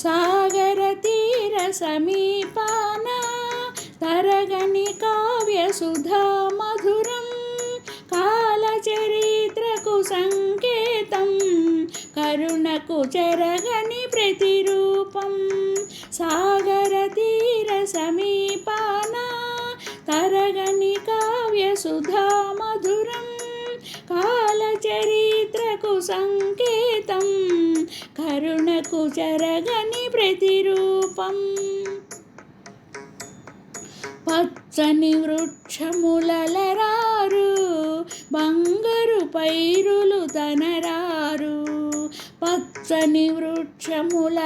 సాగర తీర సమీపాన తరగని కావ్య సుధా మధురం కాల చరిత్రకు సంకేతం కరుణకు చెరగని ప్రతిరూపం సాగర తీర సమీపాన తరగని కావ్య సుధా మధురం కాల చరిత్రకు సంకేతం కరుణకు చెరగని ప్రతిరూపం పచ్చని వృక్షములలరారు బంగారు పైరులు తనరారు పచ్చని వృక్షములలరారు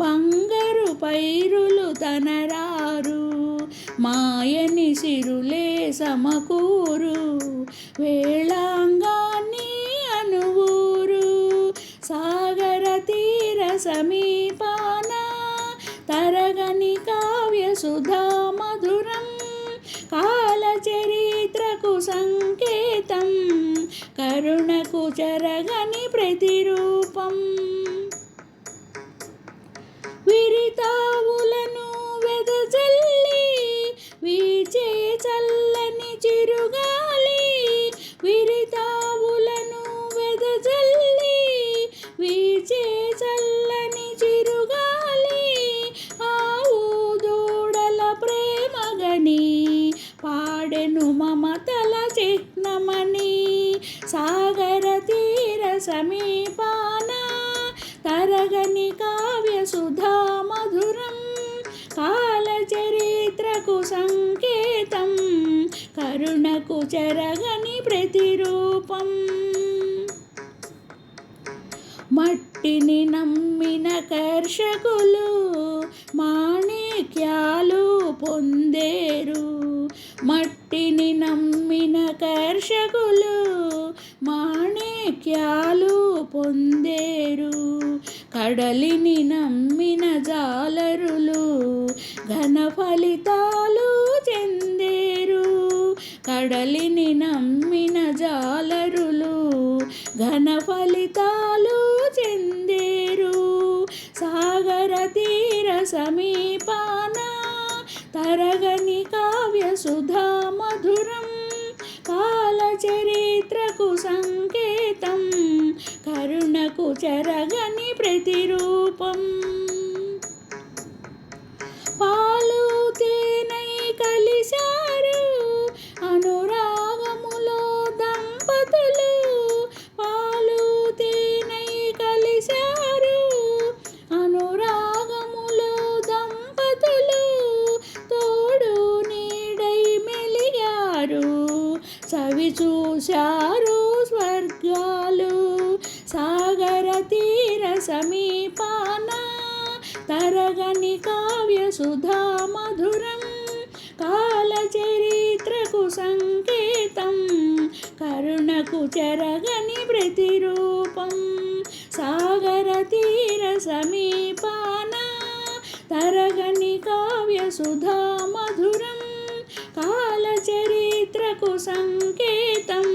బంగారు పైరులు తనరారు మాయని సిరులే సమకూరు వేళాంగాన్ని అనువూరు సాగర తీర సమీపాన తరగని కావ్య సుధా మధురం కాల చరిత్రకు సంకేతం కరుణకు చెరగని ప్రతిరూపం విరితావులను వెదజల్లి వీచే చల్లని చిరుగాలి విరితావులను వెదజల్లి వీచే చల్లని చిరుగాలి ఆవు దూడల ప్రేమగని పాడెను మమతల చిహ్నమని సాగర తీర సమీపాన తరగని కావ్య సుధా మధురం కాల చరిత్రకు సంకేతం కరుణకు చెరగని ప్రతిరూపం మట్టిని నమ్మిన కర్షకులు మాణిక్యాలు పొందేరు మట్టిని నమ్మిన కర్షకులు మాణిక్యాలు పొందేరు కడలిని నమ్మిన జాలరులు ఘన ఫలితాలు చెందేరు కడలిని నమ్మిన జాలరులు ఘన ఫలితాలు చెందేరు సాగర తీర సమీపాన తరగని కావ్య సుధా మధురం కాల చరిత్రకు సంకేతం కరుణకు చెరగని ప్రతిరూపం పాలు తేనై కలిశారు అనురాగములో దంపతులు పాలు తేనై కలిశారు అనురాగములో దంపతులు తోడు నీడై మెలిగారు చవి చూశారు స్వర్గాలు సాగర తీర సమీపాన తరగని కావ్య సుధా మధురం కాల చరిత్రకు సంకేతం కరుణకు చెరగని ప్రతిరూపం సాగర తీర సమీపాన తరగని కావ్య సుధా మధురం కాల చరిత్రకు సంకేతం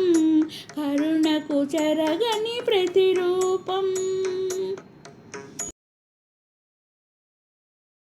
కరుణకు చెరగని ప్రతిరూపం